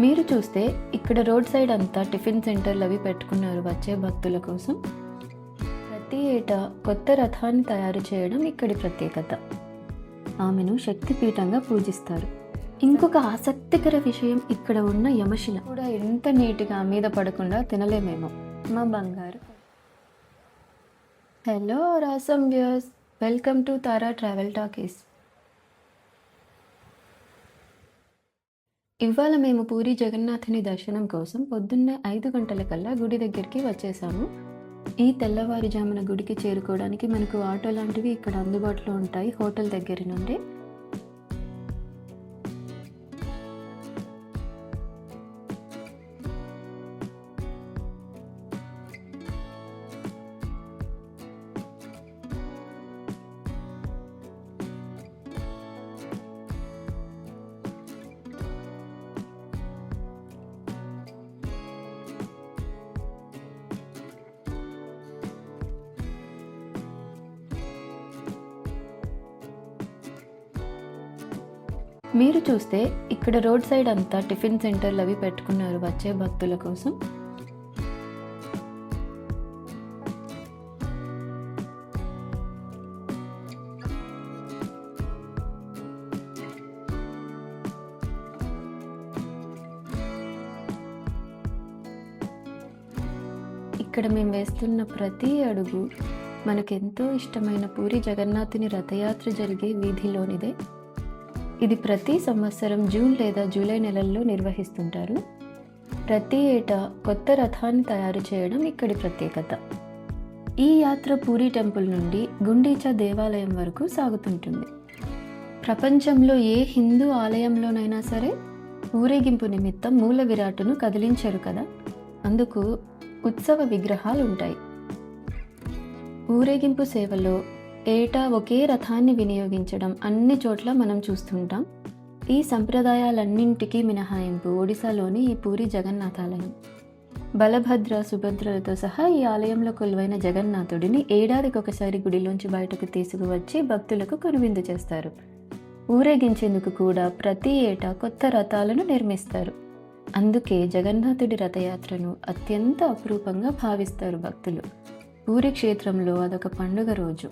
మీరు చూస్తే ఇక్కడ రోడ్ సైడ్ అంతా టిఫిన్ సెంటర్లు అవి పెట్టుకున్నారు వచ్చే భక్తుల కోసం. ప్రతి ఏటా కొత్త రథాన్ని తయారు చేయడం ఇక్కడి ప్రత్యేకత. ఆమెను శక్తిపీఠంగా పూజిస్తారు. ఇంకొక ఆసక్తికర విషయం, ఇక్కడ ఉన్న యమశిల కూడా ఎంత నీట్గా మీద పడకుండా తినలేమేమో. మా బంగారు. హలో రాసమ్ viewers, welcome to Tara travel talkies. ఇవాళ మేము పూరి జగన్నాథుని దర్శనం కోసం పొద్దున్నే 5 గంటలకల్లా గుడి దగ్గరికి వచ్చేసాము. ఈ తెల్లవారుజామున గుడికి చేరుకోవడానికి మనకు ఆటో లాంటివి ఇక్కడ అందుబాటులో ఉంటాయి హోటల్ దగ్గర నుండి. మీరు చూస్తే ఇక్కడ రోడ్ సైడ్ అంతా టిఫిన్ సెంటర్లు అవి పెట్టుకున్నారు వచ్చే భక్తుల కోసం. ఇక్కడ మేము వేస్తున్న ప్రతి అడుగు మనకెంతో ఇష్టమైన పూరి జగన్నాథుని రథయాత్ర జరిగే వీధిలోనిదే. ఇది ప్రతి సంవత్సరం జూన్ లేదా జూలై నెలల్లో నిర్వహిస్తుంటారు. ప్రతి ఏటా కొత్త రథాన్ని తయారు చేయడం ఇక్కడి ప్రత్యేకత. ఈ యాత్ర పూరి టెంపుల్ నుండి గుండీచా దేవాలయం వరకు సాగుతుంటుంది. ప్రపంచంలో ఏ హిందూ ఆలయంలోనైనా సరే ఊరేగింపు నిమిత్తం మూల విరాట్టును కదిలించరు కదా, అందుకు ఉత్సవ విగ్రహాలు ఉంటాయి. ఊరేగింపు సేవలో ఏటా ఒకే రథాన్ని వినియోగించడం అన్ని చోట్ల మనం చూస్తుంటాం. ఈ సంప్రదాయాలన్నింటికీ మినహాయింపు ఒడిశాలోని ఈ పూరి జగన్నాథాలయం. బలభద్ర సుభద్రలతో సహా ఈ ఆలయంలో కొలువైన జగన్నాథుడిని ఏడాదికి ఒకసారి గుడిలోంచి బయటకు తీసుకువచ్చి భక్తులకు కనువిందు చేస్తారు. ఊరేగించేందుకు కూడా ప్రతి ఏటా కొత్త రథాలను నిర్మిస్తారు. అందుకే జగన్నాథుడి రథయాత్రను అత్యంత అపురూపంగా భావిస్తారు భక్తులు. పూరి క్షేత్రంలో అదొక పండుగ రోజు.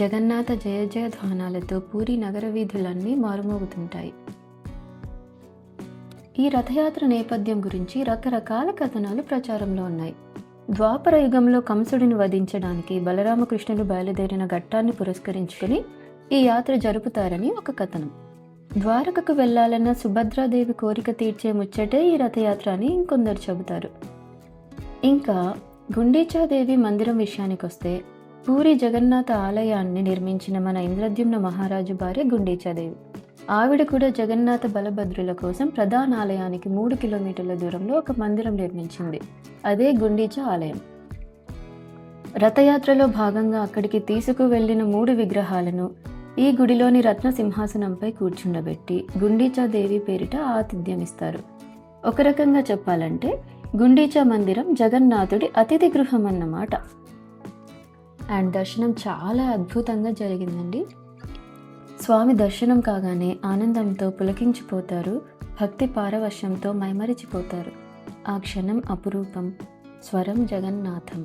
జగన్నాథ జయ జయ ధ్వానాలతో పూరి నగర వీధులన్నీ మారుమోగుతుంటాయి. ఈ రథయాత్ర నేపథ్యం గురించి రకరకాల కథనాలు ప్రచారంలో ఉన్నాయి. ద్వాపర యుగంలో కంసుడిని వధించడానికి బలరామకృష్ణులు బయలుదేరిన ఘట్టాన్ని పురస్కరించుకుని ఈ యాత్ర జరుపుతారని ఒక కథనం. ద్వారకకు వెళ్లాలన్న సుభద్రాదేవి కోరిక తీర్చే ముచ్చటే ఈ రథయాత్ర అని ఇంకొందరు చెబుతారు. ఇంకా గుండీచాదేవి మందిరం విషయానికొస్తే, పూరి జగన్నాథ ఆలయాన్ని నిర్మించిన మన ఇంద్రద్యుమ్న మహారాజు భార్య గుండీచాదేవి. ఆవిడ కూడా జగన్నాథ బలభద్రుల కోసం ప్రధాన ఆలయానికి 3 కిలోమీటర్ల దూరంలో ఒక మందిరం నిర్మించింది. అదే గుండీచా ఆలయం. రథయాత్రలో భాగంగా అక్కడికి తీసుకువెళ్లిన 3 విగ్రహాలను ఈ గుడిలోని రత్న సింహాసనంపై కూర్చుండబెట్టి గుండీచాదేవి పేరిట ఆతిథ్యమిస్తారు. ఒక రకంగా చెప్పాలంటే గుండీచా మందిరం జగన్నాథుడి అతిథి గృహం అన్నమాట. అండ్ దర్శనం చాలా అద్భుతంగా జరిగిందండి. స్వామి దర్శనం కాగానే ఆనందంతో పులకించిపోతారు, భక్తి పారవశ్యంతో మైమరిచిపోతారు. ఆ క్షణం అపురూపం. స్వరం జగన్నాథం.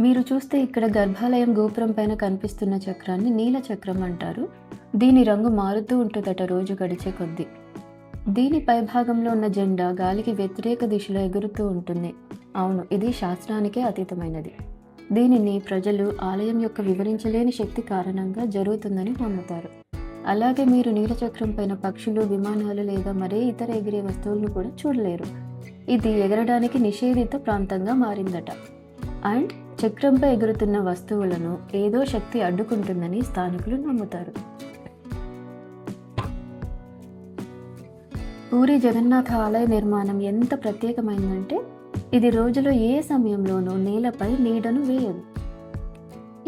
మీరు చూస్తే ఇక్కడ గర్భాలయం గోపురం పైన కనిపిస్తున్న చక్రాన్ని నీల చక్రం అంటారు. దీని రంగు మారుతూ ఉంటుందట రోజు గడిచే కొద్దీ. దీని పైభాగంలో ఉన్న జెండా గాలికి వ్యతిరేక దిశలో ఎగురుతూ ఉంటుంది. అవును, ఇది శాస్త్రానికే అతీతమైనది. దీనిని ప్రజలు ఆలయం యొక్క వివరించలేని శక్తి కారణంగా జరుగుతుందని నమ్ముతారు. అలాగే మీరు నీలచక్రం పైన పక్షులు, విమానాలు లేదా మరే ఇతర ఎగిరే వస్తువులను కూడా చూడలేరు. ఇది ఎగరడానికి నిషేధిత ప్రాంతంగా మారిందట. అండ్ చక్రంపై ఎగురుతున్న వస్తువులను ఏదో శక్తి అడ్డుకుంటుందని స్థానికులు నమ్ముతారు. పూరి జగన్నాథ ఆలయ నిర్మాణం ఎంత ప్రత్యేకమైందంటే, ఇది రోజులో ఏ సమయంలోనూ నేలపై నీడను వేయదు.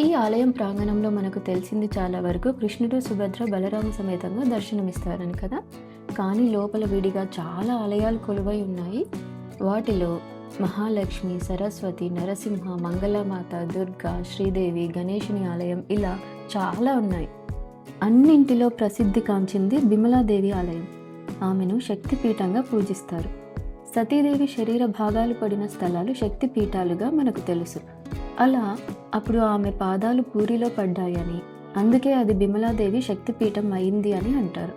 ఈ ఆలయం ప్రాంగణంలో మనకు తెలిసింది చాలా వరకు కృష్ణుడు, సుభద్ర, బలరామ సమేతంగా దర్శనమిస్తారని కదా. కానీ లోపల విడిగా చాలా ఆలయాలు కొలువై ఉన్నాయి. వాటిలో మహాలక్ష్మి, సరస్వతి, నరసింహ, మంగళమాత, దుర్గా, శ్రీదేవి, గణేశుని ఆలయం ఇలా చాలా ఉన్నాయి. అన్నింటిలో ప్రసిద్ధి కాంచింది బిమలాదేవి ఆలయం. ఆమెను శక్తిపీఠంగా పూజిస్తారు. సతీదేవి శరీర భాగాలు పడిన స్థలాలు శక్తిపీఠాలుగా మనకు తెలుసు. అలా అప్పుడు ఆమె పాదాలు పూరిలో పడ్డాయని, అందుకే అది బిమలాదేవి శక్తిపీఠం అయింది అని అంటారు.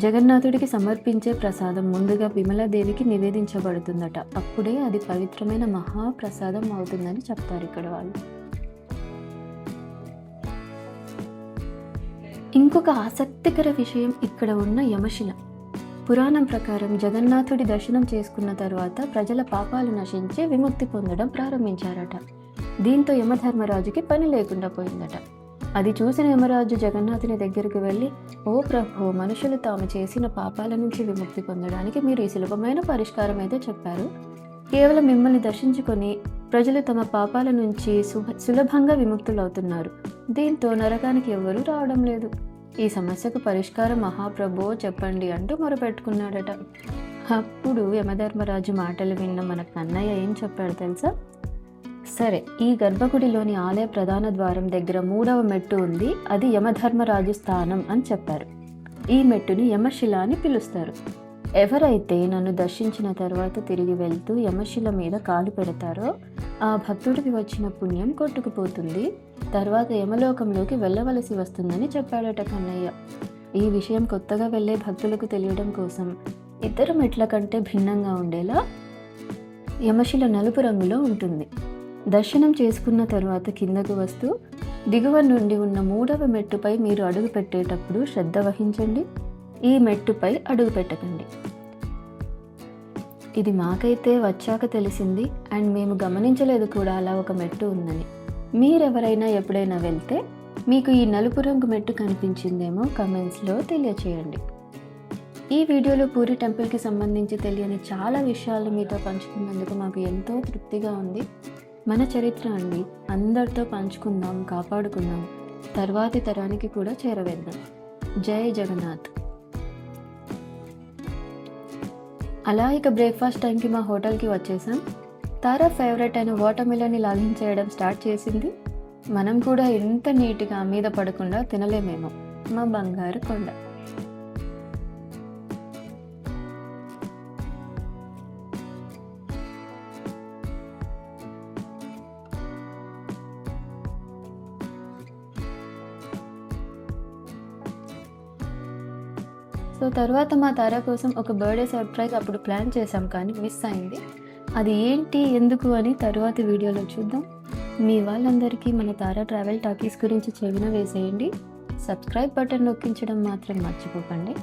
జగన్నాథుడికి సమర్పించే ప్రసాదం ముందుగా బిమలాదేవికి నివేదించబడుతుందట. అప్పుడే అది పవిత్రమైన మహాప్రసాదం అవుతుందని చెప్తారు ఇక్కడ వాళ్ళు. ఇంకొక ఆసక్తికర విషయం ఇక్కడ ఉన్న యమశిల. పురాణం ప్రకారం జగన్నాథుడి దర్శనం చేసుకున్న తరువాత ప్రజల పాపాలు నశించి విముక్తి పొందడం ప్రారంభించారట. దీంతో యమధర్మరాజుకి పని లేకుండా పోయిందట. అది చూసిన యమరాజు జగన్నాథుని దగ్గరికి వెళ్ళి, ఓ ప్రభు, మనుషులు తాము చేసిన పాపాల నుంచి విముక్తి పొందడానికి మీరు ఈ సులభమైన పరిష్కారం అయితే చెప్పారు. కేవలం మిమ్మల్ని దర్శించుకొని ప్రజలు తమ పాపాల నుంచి సులభంగా విముక్తులవుతున్నారు. దీంతో నరకానికి ఎవ్వరూ రావడం లేదు. ఈ సమస్యకు పరిష్కారం మహాప్రభో చెప్పండి అంటూ మొరపెట్టుకున్నాడట. అప్పుడు యమధర్మరాజు మాటలు విన్న మన కన్నయ్య ఏం చెప్పాడు తెలుసా? సరే, ఈ గర్భగుడిలోని ఆలయ ప్రధాన ద్వారం దగ్గర 3వ మెట్టు ఉంది, అది యమధర్మరాజు స్థానం అని చెప్పారు. ఈ మెట్టుని యమశిల అని పిలుస్తారు. ఎవరైతే నన్ను దర్శించిన తర్వాత తిరిగి వెళ్తూ యమశిల మీద కాలు పెడతారో ఆ భక్తుడికి వచ్చిన పుణ్యం కొట్టుకుపోతుంది, తర్వాత యమలోకంలోకి వెళ్ళవలసి వస్తుందని చెప్పాడట కన్నయ్య. ఈ విషయం కొత్తగా వెళ్ళే భక్తులకు తెలియడం కోసం ఇతర మెట్ల కంటే భిన్నంగా ఉండేలా యమశిల నలుపు రంగులో ఉంటుంది. దర్శనం చేసుకున్న తరువాత కిందకు వస్తూ దిగువ నుండి ఉన్న 3వ మెట్టుపై మీరు అడుగు పెట్టేటప్పుడు శ్రద్ధ వహించండి. ఈ మెట్టుపై అడుగు పెట్టకండి. ఇది మాకైతే వచ్చాక తెలిసింది, అండ్ మేము గమనించలేదు కూడా అలా ఒక మెట్టు ఉందని. మీరెవరైనా ఎప్పుడైనా వెళ్తే మీకు ఈ నలుపు రంగు మెట్టు కనిపించిందేమో కమెంట్స్లో తెలియచేయండి. ఈ వీడియోలో పూరి టెంపుల్కి సంబంధించి తెలియని చాలా విషయాలు మీతో పంచుకున్నందుకు మాకు ఎంతో తృప్తిగా ఉంది. మన చరిత్ర అండి, అందరితో పంచుకుందాం, కాపాడుకుందాం, తర్వాతి తరానికి కూడా చేరవేద్దాం. జై జగన్నాథ్. అలా ఇక బ్రేక్ఫాస్ట్ టైంకి మా హోటల్కి వచ్చేసాం. తారా ఫేవరెట్ అయిన వాటర్ మిలన్ని లాగించేయడం స్టార్ట్ చేసింది. మనం కూడా ఎంత నీట్గా మీద పడకుండా తినలేమేమో. మా బంగారు కొండ. సో తర్వాత మా తారా కోసం ఒక బర్త్డే సర్ప్రైజ్ అప్పుడు ప్లాన్ చేసాం, కానీ మిస్ అయింది. అది ఏంటి, ఎందుకు అని తరువాతి వీడియోలో చూద్దాం. మీ వాళ్ళందరికీ మన తారా ట్రావెల్ టాకీస్ గురించి చెవిన వేసేయండి. సబ్స్క్రైబ్ బటన్ నొక్కించడం మాత్రం మర్చిపోకండి.